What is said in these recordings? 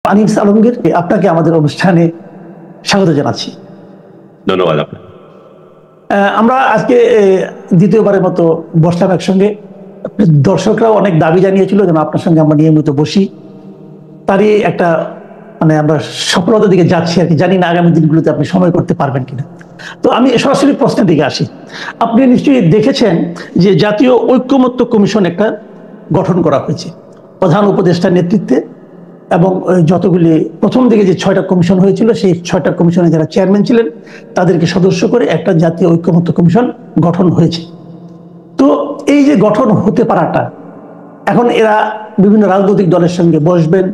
আনিস আলমগীর, আপনাকে আমাদের অনুষ্ঠানে স্বাগত জানাচ্ছি। ধন্যবাদ আপনাকে। আমরা আজকে দ্বিতীয়বারের মতো বসলাম একসঙ্গে। দর্শকরাও অনেক দাবি জানিয়েছিল যেন আপনার সঙ্গে আমরা নিয়মিত বসি, তারই একটা আমরা সফলতার দিকে যাচ্ছি আর কি। জানি না আগামী দিনগুলোতে আপনি সময় করতে পারবেন কিনা। তো আমি সরাসরি প্রশ্নের দিকে আসি। আপনি নিশ্চয়ই দেখেছেন যে জাতীয় ঐক্যমত্য কমিশন একটা গঠন করা হয়েছে প্রধান উপদেষ্টার নেতৃত্বে, এবং যতগুলি প্রথম দিকে যে 6টা কমিশন হয়েছিল সেই 6টা কমিশনে যারা চেয়ারম্যান ছিলেন তাদেরকে সদস্য করে একটা জাতীয় ঐক্যমত্য কমিশন গঠন হয়েছে। তো এই যে গঠন হতে পারাটা, এখন এরা বিভিন্ন রাজনৈতিক দলের সঙ্গে বসবেন,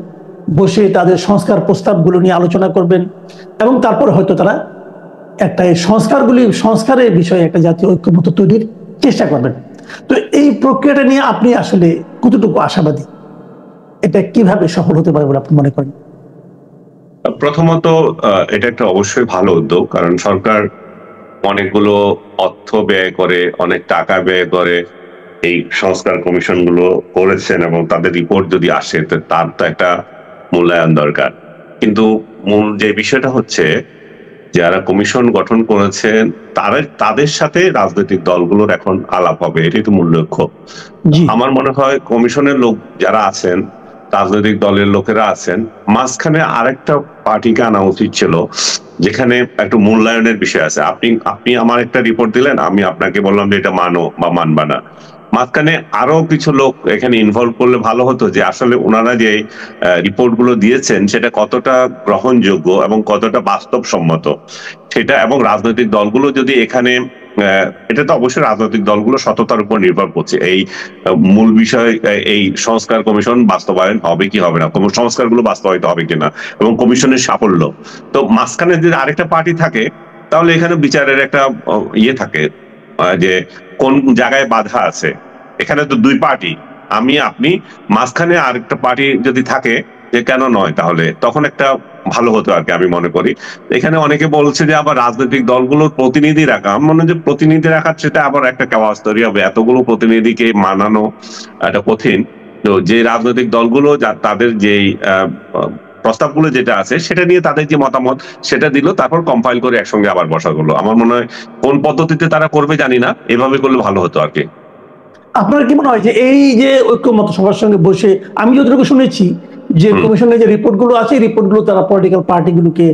বসে তাদের সংস্কার প্রস্তাবগুলো নিয়ে আলোচনা করবেন, এবং তারপর হয়তো তারা একটা সংস্কারের বিষয়ে একটা জাতীয় ঐক্যমত্য তৈরির চেষ্টা করবেন। তো এই প্রক্রিয়াটা নিয়ে আপনি আসলে কতটুকু আশাবাদী? এটা কিভাবে সফল হতে পারে বলে আপনি মনে করেন? প্রথমত এটা একটা অবশ্যই ভালো উদ্যোগ, কারণ সরকার অনেকগুলো অর্থ ব্যয় করে, অনেক টাকা ব্যয় করে এই সংস্কার কমিশন গুলো করেছেন, এবং তাদের রিপোর্ট যদি আসে তার তো একটা মূল্যায়ন দরকার। কিন্তু মূল যে বিষয়টা হচ্ছে, যারা কমিশন গঠন করেছেন তাদের সাথে রাজনৈতিক দলগুলোর এখন আলাপ হবে, এটাই তো মূল লক্ষ্য। আমার মনে হয় কমিশনের লোক যারা আছেন, রাজনৈতিক দলের লোকেরা আছেন, মাঝখানে আরেকটা পার্টিকে আনা উচিত ছিল, যেখানে একটু মূল্যায়নের বিষয় আছে। আপনি আমার একটা রিপোর্ট দিলেন, আমি আপনাকে বললাম যে এটা মানো বা মানবা না। মাঝখানে আরো কিছু লোক এখানে ইনভলভ করলে ভালো হতো, যে আসলে ওনারা যে রিপোর্ট গুলো দিয়েছেন সেটা কতটা গ্রহণযোগ্য এবং কতটা বাস্তবসম্মত সেটা, এবং রাজনৈতিক দলগুলো যদি এখানে এটা তো অবশ্যই রাজনৈতিক দলগুলো সততার উপর নির্ভর করছে। এই মূল বিষয়, এই সংস্কার কমিশন বাস্তবায়ন হবে কি হবে না, সংস্কারগুলো বাস্তবায়িত হবে কিনা, এবং কমিশনের সাফল্য। তো মাঝখানে যদি আরেকটা পার্টি থাকে তাহলে এখানে বিচারের একটা ইয়ে থাকে, যে কোন জায়গায় বাধা আছে। এখানে তো দুই পার্টি, আমি আপনি, মাঝখানে আরেকটা পার্টি যদি থাকে যে কেন নয়, তাহলে তখন একটা ভালো হতো আর কি, আমি মনে করি। এখানে অনেকে বলছে যে আবার রাজনৈতিক দলগুলোর প্রতিনিধি রাখা, আমি মনে হয় যে প্রতিনিধি রাখার সেটা আবার একটা কেওয়াস তৈরি হবে, এতগুলো প্রতিনিধিকে মানানো একটা কঠিন। তো যে রাজনৈতিক দলগুলো তাদের যেই প্রস্তাবগুলো যেটা আছে সেটা নিয়ে তাদের যে মতামত সেটা দিল, তারপর কম্পাইল করে একসঙ্গে আবার বসা করলো। আমার মনে হয় কোন পদ্ধতিতে তারা করবে জানি না, এভাবে করলে ভালো হতো আর কি। আপনার কি মনে হয় যে এই যে ঐক্যমত্য সবার সঙ্গে বসে, আমি যতটুকু শুনেছি যে কমিশনের যে রিপোর্টগুলো আছে, রিপোর্টগুলো তারা পলিটিক্যাল পার্টিগুলোকে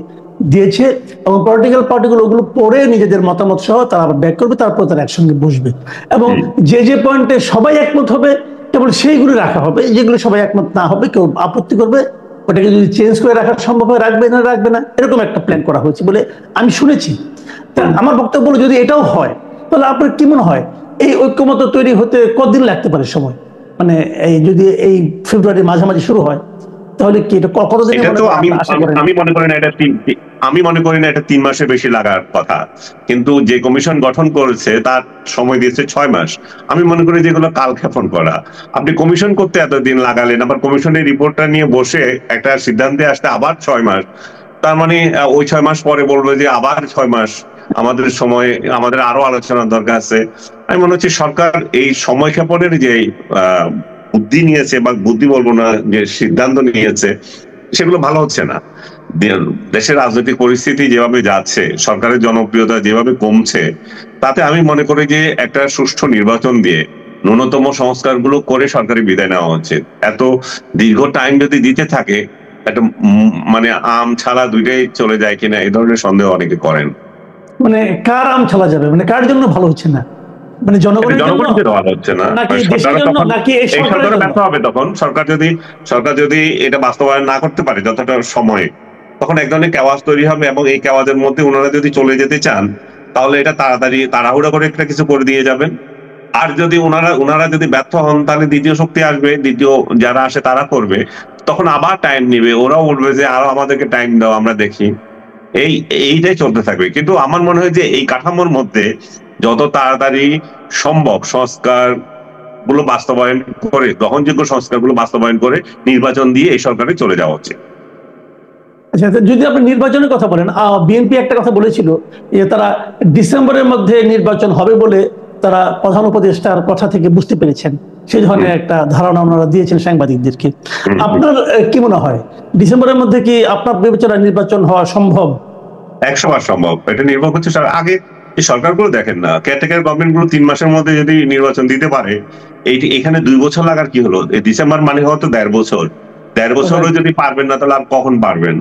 দিয়েছে, এবং পলিটিক্যাল পার্টিগুলো ওগুলো পড়ে নিজেদের মতামত সহ তারা আবার ব্যাক করবে, তারপর তারা একসঙ্গে বসবে, এবং যে পয়েন্টে সবাই একমত হবে কেবল সেইগুলো রাখা হবে, যেগুলো সবাই একমত না হবে কেউ আপত্তি করবে, ওটাকে যদি চেঞ্জ করে রাখা সম্ভব হয় রাখবে না, এরকম একটা প্ল্যান করা হয়েছে বলে আমি শুনেছি। আমার বক্তব্য হলো, যদি এটাও হয় তাহলে আপনার কি মনে হয় এই ঐক্যমত্য তৈরি হতে কতদিন লাগতে পারে সময়? এই যদি এই ফেব্রুয়ারির মাঝামাঝি শুরু হয় তাহলে কি এটা কতদিন? আমি মনে করি না এটা 3 মাসের বেশি লাগার কথা, কিন্তু যে কমিশন গঠন করেছে তার সময় দিয়েছে 6 মাস। আমি মনে করি যেগুলো কালক্ষেপণ করা। আপনি কমিশন করতে এতদিন লাগালেন, আবার কমিশনের রিপোর্টটা নিয়ে বসে একটা সিদ্ধান্তে আসতে আবার 6 মাস, তার মানে ওই 6 মাস পরে বলবে যে আবার 6 মাস আমাদের সময়, আমাদের আরো আলোচনার দরকার আছে। আমি মনে হচ্ছে সরকার এই সময় ক্ষেপণের যে বুদ্ধি নিয়েছে, বা বুদ্ধি বলবো না, যে সিদ্ধান্ত নিয়েছে, সেগুলো ভালো হচ্ছে না। দেশের রাজনৈতিক পরিস্থিতি যেভাবে যাচ্ছে, সরকারের জনপ্রিয়তা যেভাবে কমছে, তাতে আমি মনে করি যে একটা সুষ্ঠু নির্বাচন দিয়ে ন্যূনতম সংস্কারগুলো করে সরকারি বিদায় নেওয়া উচিত। এত দীর্ঘ টাইম যদি দিতে থাকে, একটা আম ছাড়া দুইটাই চলে যায় কিনা এই ধরনের সন্দেহ অনেকে করেন। কার আম ছাড়া যাবে, কার জন্য ভালো হচ্ছে না? জনগণের জন্য ভালো হচ্ছে না, সরকার ব্যর্থ হবে। তখন সরকার যদি এটা বাস্তবায়ন না করতে পারে যতটা সময়ে, তখন এক ধরনের কেওয়াজ তৈরি হবে, এবং এই কেওয়াজের মধ্যে ওনারা যদি চলে যেতে চান তাহলে এটা তাড়াহুড়া করে একটা কিছু করে দিয়ে যাবেন। আর যদি ওনারা যদি ব্যর্থ হন, তাহলে দ্বিতীয় শক্তি আসবে, দ্বিতীয় যারা আসে তারা করবে, তখন আবার টাইম নিবে, ওরাও বলবে যে আরো আমাদেরকে টাইম দাও, আমরা দেখি। এইটাই চলতে থাকবে। কিন্তু আমার মনে হয় যে এই কাঠামোর মধ্যে যত তাড়াতাড়ি সম্ভব সংস্কার গুলো বাস্তবায়ন করে, গ্রহণযোগ্য সংস্কার গুলো বাস্তবায়ন করে নির্বাচন দিয়ে এই সরকারে চলে যাওয়া উচিত। আচ্ছা, যদি আপনি নির্বাচনের কথা বলেন, বিএনপি একটা কথা বলেছিল যে তারা ডিসেম্বরের মধ্যে নির্বাচন হবে বলে তারা প্রধান উপদেষ্টার কথা থেকে বুঝতে পেরেছেন, সেই ধরনের একটা ধারণা ওনারা দিয়েছেন সাংবাদিকদেরকে। আপনার কি মনে হয় ডিসেম্বরের মধ্যে কি আপনার বিবেচনায় নির্বাচন হওয়া সম্ভব? 100বার সম্ভব। এটা নির্ভর করছে আগে এই সরকারগুলো দেখেন না, কেয়ারটেকার গভর্নমেন্ট গুলো 3 মাসের মধ্যে যদি নির্বাচন দিতে পারে, এখানে 2 বছর লাগার কি হলো? ডিসেম্বর মানে হতো 1.5 বছর। 1.5 বছরও যদি পারবেন না, তাহলে আর কখন পারবেন?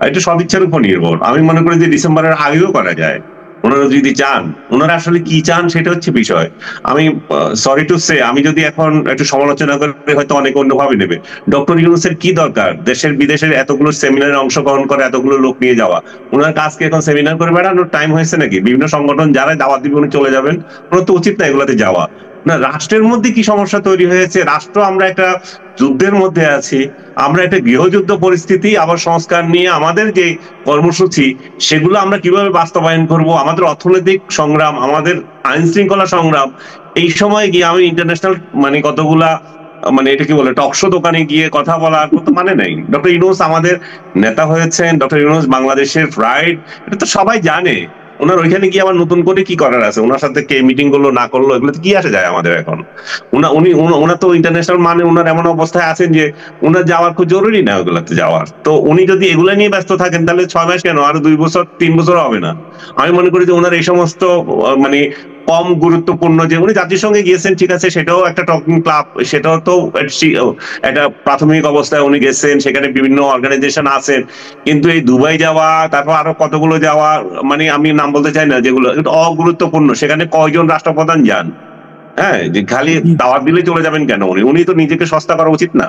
এটা সব ইচ্ছার উপর নির্ভর। আমি মনে করি যে ডিসেম্বরের আগেও করা যায়, ওনারা যদি চান। ওনারা আসলে কি চান সেটা হচ্ছে বিষয়। আমি সরি টু সে, আমি যদি এখন একটু সমালোচনা করে হয়তো অনেকে অন্যভাবে নেবে। ডক্টর ইউনূসের কি দরকার দেশের বিদেশের এতগুলো সেমিনারে অংশগ্রহণ করে এতগুলো লোক নিয়ে যাওয়া? ওনার কাজকে এখন সেমিনার করে বেড়ানোর টাইম হয়েছে নাকি? বিভিন্ন সংগঠন যারা দাওয়াত দিবে উনি চলে যাবেন? ওনার তো উচিত না এগুলাতে যাওয়া। না, রাষ্ট্রের মধ্যে কি সমস্যা তৈরি হয়েছে? রাষ্ট্র, আমরা একটা যুদ্ধের মধ্যে আছি, আমরা একটা গৃহযুদ্ধ পরিস্থিতি, আবার সংস্কার নিয়ে আমাদের যে কর্মসূচি সেগুলো আমরা কিভাবে বাস্তবায়ন করব, আমাদের অর্থনৈতিক সংগ্রাম, আমাদের আইন শৃঙ্খলা সংগ্রাম, এই সময় গিয়ে আমি ইন্টারন্যাশনাল কতগুলা এটা কি বলে টকশো দোকানে গিয়ে কথা বলার তো মানে নেই। ডক্টর ইউনূস আমাদের নেতা হয়েছেন, ডক্টর ইউনূস বাংলাদেশের প্রাইড, এটা তো সবাই জানে। ওনার ওইখানে গিয়ে আবার নতুন করে কি করার আছে? ওনার সাথে কে মিটিং করলো না করলো এগুলোতে কি আসে যায় আমাদের এখন? ওনার তো ইন্টারন্যাশনাল ওনার এমন অবস্থায় আছেন যে ওনার যাওয়ার খুব জরুরি না ওগুলাতে যাওয়ার। তো উনি যদি এগুলো নিয়ে ব্যস্ত থাকেন, তাহলে 6 মাস কেন, আরো 2 বছর 3 বছর হবে না? আমি মনে করি যে ওনার এই সমস্ত কম গুরুত্বপূর্ণ, যে উনি জাতিসংঘে গিয়েছেন, ঠিক আছে, সেটাও একটা টকিং ক্লাব, সেটাও তো একটা প্রাথমিক অবস্থায় উনি গেছেন, সেখানে বিভিন্ন অর্গানাইজেশন আছেন। কিন্তু এই দুবাই যাওয়া, তারপর আরো কতগুলো যাওয়া, আমি নাম বলতে চাই না, যেগুলো অগুরুত্বপূর্ণ, সেখানে কয়জন রাষ্ট্রপ্রধান যান? হ্যাঁ, যে খালি দাওয়াত দিলে চলে যাবেন কেন? উনি তো নিজেকে সস্তা করা উচিত না?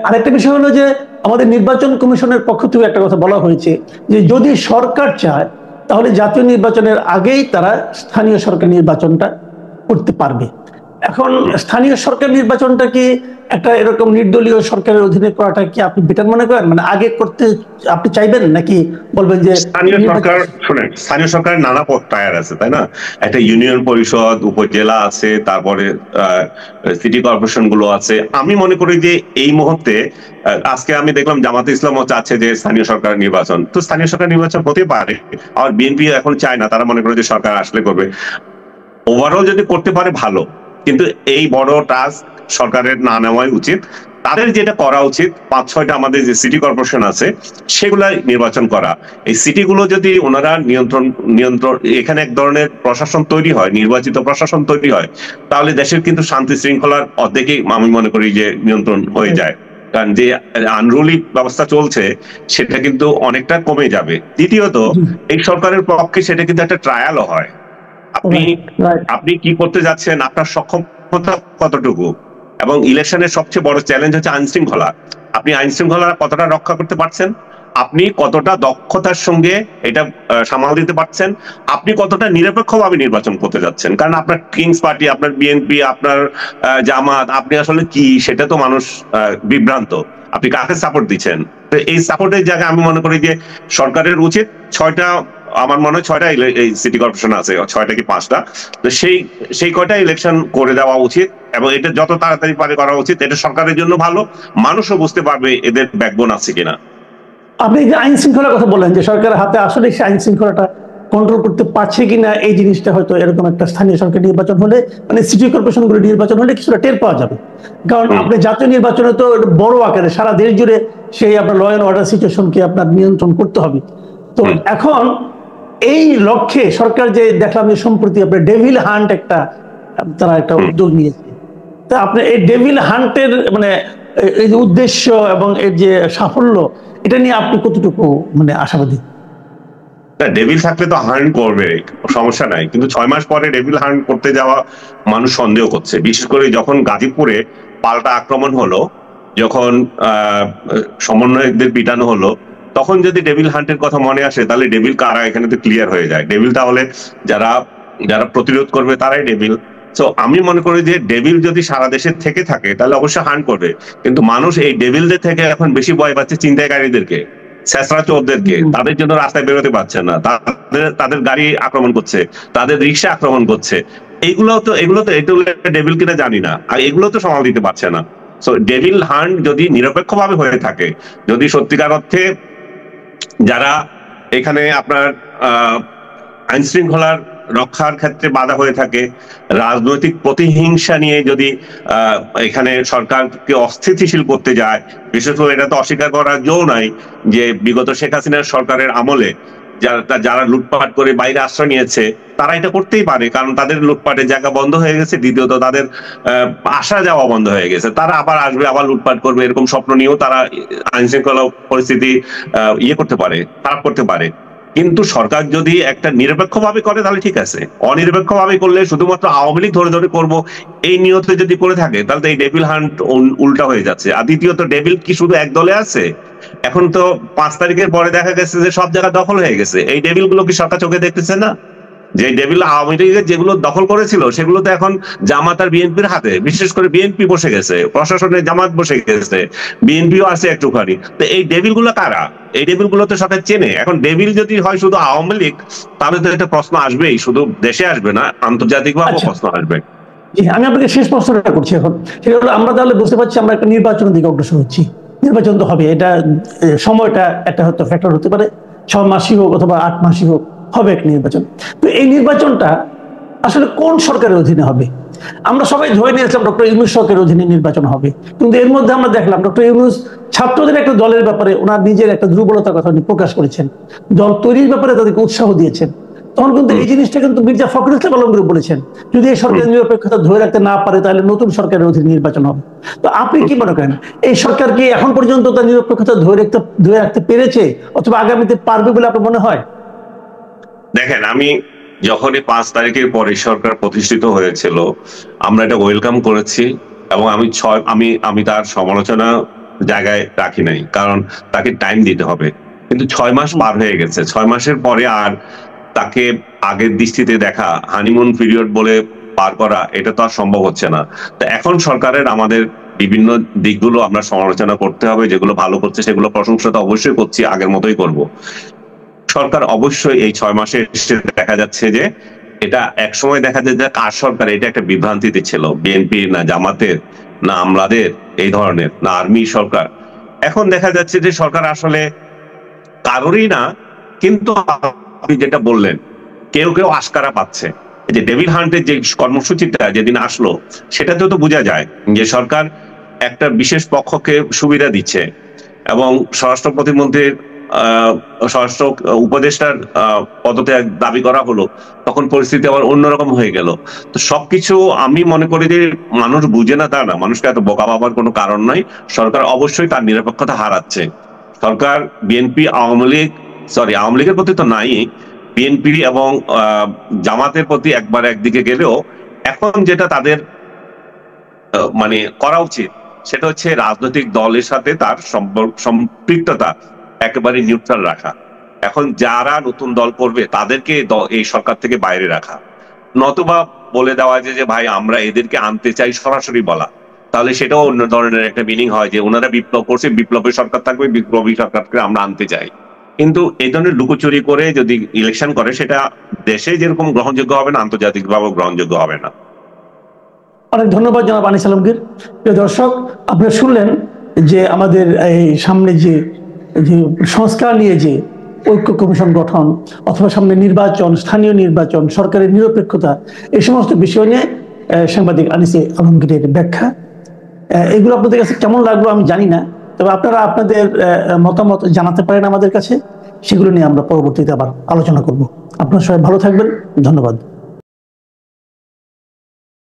আরেকটা বিষয় হলো যে আমাদের নির্বাচন কমিশনের পক্ষ থেকে একটা কথা বলা হয়েছে যে যদি সরকার চায় তাহলে জাতীয় নির্বাচনের আগেই তারা স্থানীয় সরকার নির্বাচনটা করতে পারবে। এখন স্থানীয় সরকার নির্বাচনটা কি একটা এরকম নির্দলীয় সরকারের অধীনে করাটা কি আপনি বেটার মনে করেন? আগে করতে আপনি চাইবেন, নাকি বলবেন যে স্থানীয় সরকার? শুনেন, স্থানীয় সরকারের নানা টায়ার আছে, তাই না? একটা ইউনিয়ন পরিষদ, উপজেলা আছে, তারপরে সিটি কর্পোরেশন গুলো আছে। আমি মনে করি যে এই মুহূর্তে আজকে আমি দেখলাম জামাতে ইসলামও চাচ্ছে যে স্থানীয় সরকার নির্বাচন, তো স্থানীয় সরকার নির্বাচন হতে পারে। আর বিএনপি এখন চায় না, তারা মনে করে যে সরকার আসলে করবে। ওভারঅল যদি করতে পারে ভালো, কিন্তু এই বড় টাস্ক সরকারের না নেওয়াই উচিত। তাদের যেটা করা উচিত, 5-6টা আমাদের যে সিটি কর্পোরেশন আছে সেগুলাই নির্বাচন করা। এই সিটিগুলো যদি ওনারা নিয়ন্ত্রণ এখানে এক ধরনের প্রশাসন তৈরি হয়, নির্বাচিত প্রশাসন তৈরি হয়, তাহলে দেশের কিন্তু শান্তি শৃঙ্খলার অর্ধেকই আমি মনে করি যে নিয়ন্ত্রণ হয়ে যায়। কারণ যে আনরুলি ব্যবস্থা চলছে সেটা কিন্তু অনেকটা কমে যাবে। দ্বিতীয়ত, এই সরকারের পক্ষে সেটা কিন্তু একটা ট্রায়ালও হয়। আপনি কি করতে যাচ্ছেন, আপনার সক্ষমতা কতটুকু, এবং ইলেকশনের সবচেয়ে বড় চ্যালেঞ্জ হচ্ছে আইন শৃঙ্খলা। আপনি আইন শৃঙ্খলা কতটা রক্ষা করতে পারছেন, আপনি কতটা দক্ষতার সঙ্গে এটা সামাল দিতে পারছেন, আপনি কতটা নিরপেক্ষভাবে নির্বাচন করতে যাচ্ছেন। কারণ আপনার কিংস পার্টি, আপনার বিএনপি, আপনার জামাত, আপনি আসলে কি, সেটা তো মানুষ বিভ্রান্ত। আপনি কাকে সাপোর্ট দিচ্ছেন? তো এই সাপোর্টের জায়গায় আমি মনে করি যে সরকারের উচিত 6টা, আমার মনে হয় 6টা সিটি কর্পোরেশন আছে, 6টা কি 5টা, তো সেই কয়টা ইলেকশন করে দেওয়া উচিত, এবং এটা যত তাড়াতাড়ি পারে করা উচিত। এটা সরকারের জন্য ভালো, মানুষও বুঝতে পারবে এদের ব্যাকবোন আছে কিনা। আপনি যে আইন শৃঙ্খলার কথা বললেন, যে সরকারের হাতে আসলে সে আইন শৃঙ্খলাটা কন্ট্রোল করতে পারছে কিনা, এই জিনিসটা হয়তো এরকম একটা স্থানীয় সরকার নির্বাচন হলে, সিটি কর্পোরেশন গুলো নির্বাচন হলে কিছুটা টের পাওয়া যাবে। কারণ আপনি জাতীয় নির্বাচনে তো বড় আকারে সারা দেশ জুড়ে সেই আপনার ল অ্যান্ড অর্ডার সিচুয়েশনকে আপনার নিয়ন্ত্রণ করতে হবে। তো এখন এই লক্ষ্যে সরকার যে দেখলাম যে সম্প্রতি আপনার ডেভিল হান্ট তারা একটা উদ্যোগ নিয়েছে। তা আপনি এই ডেভিল হান্টের এই যে উদ্দেশ্য এবং এর যে সাফল্য, এটা নিয়ে আপনি কতটুকু আশাবাদী? ডেভিল থাকলে তো হান্ট করবে, সমস্যা নাই, কিন্তু 6 মাস পরে ডেভিল হান্ট করতে যাওয়া মানুষ সন্দেহ করছে। বিশেষ করে যখন গাজীপুরে পাল্টা আক্রমণ হলো, যখন সমন্বয়কদের পিটানো হলো, তখন যদি ডেভিল হান্টের কথা মনে আসে, তাহলে ডেভিল কারা এখানে তো ক্লিয়ার হয়ে যায়। ডেভিল তাহলে যারা প্রতিরোধ করবে তারাই ডেভিল। তো আমি মনে করি যে ডেভিল যদি সারা দেশে থেকে থাকে তাহলে অবশ্যই হান্ট করবে, কিন্তু মানুষ এই ডেভিলদের থেকে এখন বেশি ভয় পাচ্ছে ছিনতাইকারীদেরকে, ছেঁচড়া চোরদেরকে। তাদের জন্য রাস্তায় বেরোতে পারছে না, তাদের গাড়ি আক্রমণ করছে, তাদের রিক্সা আক্রমণ করছে। এগুলো তো ডেভিল কিনা জানি না, আর এগুলো তো সামাল দিতে পারছে না। সো ডেভিল হান্ট যদি নিরপেক্ষভাবে হয়ে থাকে, যদি সত্যিকার অর্থে যারা এখানে আপনার আইন শৃঙ্খলার রক্ষার ক্ষেত্রে বাধা হয়ে থাকে, রাজনৈতিক প্রতিহিংসা নিয়ে যদি এখানে সরকারকে অস্থিতিশীল করতে যায়, বিশেষ করে এটা তো অস্বীকার করার জো নাই যে বিগত শেখ হাসিনার সরকারের আমলে যারা লুটপাট করে বাইরে আশ্রয় নিয়েছে তারা এটা করতেই পারে, কারণ তাদের লুটপাটের জায়গা বন্ধ হয়ে গেছে, দ্বিতীয়ত তাদের আসা যাওয়া বন্ধ হয়ে গেছে, তারা আবার আসবে, আবার লুটপাট করবে, এরকম স্বপ্ন নিয়েও তারা আইন শৃঙ্খলা পরিস্থিতি করতে পারে, খারাপ করতে পারে। কিন্তু সরকার যদি একটা নিরপেক্ষভাবে করে তাহলে ঠিক আছে, অনিরপেক্ষভাবে করলে শুধুমাত্র আওয়ামী লীগ ধরে ধরে করবো এই নিয়তে যদি করে থাকে তাহলে তো এই ডেভিল হান্ট উল্টা হয়ে যাচ্ছে। আর দ্বিতীয়ত ডেভিল কি শুধু এক দলে আছে? এখন তো 5 তারিখের পরে দেখা গেছে যে সব জায়গা দখল হয়ে গেছে। এই ডেভিল গুলো কি সরকার চোখে দেখতেছে না? যে ডেভিল আওয়ামী লীগের যেগুলো দখল করেছিল সেগুলো তো এখন জামাত আর বিএনপির হাতে, বিশেষ করে বিএনপি বসে গেছে, প্রশাসনের জামাত বসে গেছে, বিএনপিও আছে একটুখানি। তো এই ডেভিল গুলো কারা? এই ডেভিল গুলো তো সরকার চেনে। এখন ডেভিল যদি হয় শুধু আওয়ামী লীগ তাহলে তো একটা প্রশ্ন আসবেই, শুধু দেশে আসবে না, আন্তর্জাতিকভাবে প্রশ্ন আসবে। আমি আপনাকে শেষ প্রশ্নটা করছি এখন, সেটা হলো আমরা তাহলে বুঝতে পারছি আমরা একটা নির্বাচনের দিকে অগ্রসর হচ্ছি। নির্বাচন তো হবে, এটা সময়টা একটা হয়তো ফ্যাক্টর হতে পারে, 6 মাসই হোক অথবা 8 মাসই হোক, হবে একটা নির্বাচন। তো এই নির্বাচনটা আসলে কোন সরকারের অধীনে হবে? আমরা সবাই ধরে নিয়েছিলাম ডক্টর ইউনূস সরকারের অধীনে নির্বাচন হবে, কিন্তু এর মধ্যে আমরা দেখলাম ডক্টর ইউনূস ছাত্রদের একটা দলের ব্যাপারে ওনার নিজের একটা দুর্বলতার কথা উনি প্রকাশ করেছেন, দল তৈরির ব্যাপারে তাদেরকে উৎসাহ দিয়েছেন। তখন কিন্তু এই জিনিসটা কিন্তু মির্জা ফখরুল ইসলাম আলমগীর বলেছেন, যদি এই সরকারের নিরপেক্ষতা ধরে রাখতে না পারে তাহলে নতুন সরকারের অধীনে নির্বাচন হবে। তো আপনি কি মনে করেন, এই সরকার কি এখন পর্যন্ত তার নিরপেক্ষতা ধরে রাখতে পেরেছে অথবা আগামীতে পারবে বলে আপনার মনে হয়? দেখেন, আমি যখনই 5 তারিখের পরে সরকার প্রতিষ্ঠিত হয়েছিল আমরা এটা ওয়েলকাম করেছি, এবং আমি তার সমালোচনা জায়গায় রাখি নাই, কারণ তাকে টাইম দিতে হবে। কিন্তু 6 মাস পার হয়ে গেছে, 6 মাসের পরে আর তাকে আগের দৃষ্টিতে দেখা, হানিমুন পিরিয়ড বলে পার করা, এটা তো আর সম্ভব হচ্ছে না। তো এখন সরকারের আমাদের বিভিন্ন দিকগুলো আমরা সমালোচনা করতে হবে, যেগুলো ভালো করছে সেগুলো প্রশংসা তো অবশ্যই করছি, আগের মতোই করব। সরকার অবশ্যই এই 6 মাসে এসে দেখা যাচ্ছে যে এটা একসময় দেখা যায় যে কার সরকার, এটা একটা বিভ্রান্তিতে ছিল, বিএনপি না জামাতের না আমলাদের এই ধরনের না আর্মি সরকার। এখন দেখা যাচ্ছে যে সরকার আসলে কারোরই না, কিন্তু আপনি যেটা বললেন কেউ কেউ আশকারা পাচ্ছে। এই যে ডেভিল হান্টের যে কর্মসূচিটা যেদিন আসলো সেটাতেও তো বোঝা যায় যে সরকার একটা বিশেষ পক্ষকে সুবিধা দিচ্ছে, এবং স্বরাষ্ট্র প্রতিমন্ত্রীর স্বরাষ্ট্র উপদেষ্টার পদত্যাগ দাবি করা হলো, তখন পরিস্থিতি আবার অন্যরকম হয়ে গেল। তো সবকিছু আমি মনে করি যে মানুষ বুঝে না তা না, মানুষকে এত বোকা ভাবার কোনো কারণ নাই। সরকার অবশ্যই তার নিরপেক্ষতা হারাচ্ছে। সরকার বিএনপি আওয়ামী লীগের প্রতি তো নাই, বিএনপি এবং জামাতের প্রতি একবার একদিকে গেলেও এখন যেটা তাদের মানে করা উচিত সেটা হচ্ছে রাজনৈতিক দলের সাথে তার সম্পৃক্ততা একেবারে নিউট্রাল রাখা। এখন যারা নতুন দল করবে তাদেরকে এই সরকার থেকে বাইরে রাখা, নতুবা বলে দেওয়া যে ভাই আমরা এদেরকে আনতে চাই, সরাসরি বলা, তাহলে সেটাও অন্য ধরনের একটা মিনিং হয় যে ওনারা বিপ্লব করছে, বিপ্লবের সরকার থাকবে, বিপ্লবী সরকারকে আমরা আনতে চাই। কিন্তু এই ধরনের লুকোচুরি করে যদি ইলেকশন করে সেটা দেশে যেরকম গ্রহণযোগ্য হবে না, আন্তর্জাতিকভাবে গ্রহণযোগ্য হবে না। অনেক ধন্যবাদ জনাব আনিস আলমগীর। প্রিয় দর্শক, আপনারা শুনলেন যে আমাদের এই সামনে যে সংস্কার নিয়ে যে ঐক্য কমিশন গঠন অথবা সামনে নির্বাচন, স্থানীয় নির্বাচন, সরকারের নিরপেক্ষতা, এই সমস্ত বিষয় নিয়ে সাংবাদিক আনিস আলমগীরের ব্যাখ্যা, এগুলো আপনাদের কাছে কেমন লাগলো আমি জানি না, তবে আপনারা আপনাদের মতামত জানাতে পারেন আমাদের কাছে, সেগুলো নিয়ে আমরা পরবর্তীতে আবার আলোচনা করব। আপনারা সবাই ভালো থাকবেন, ধন্যবাদ।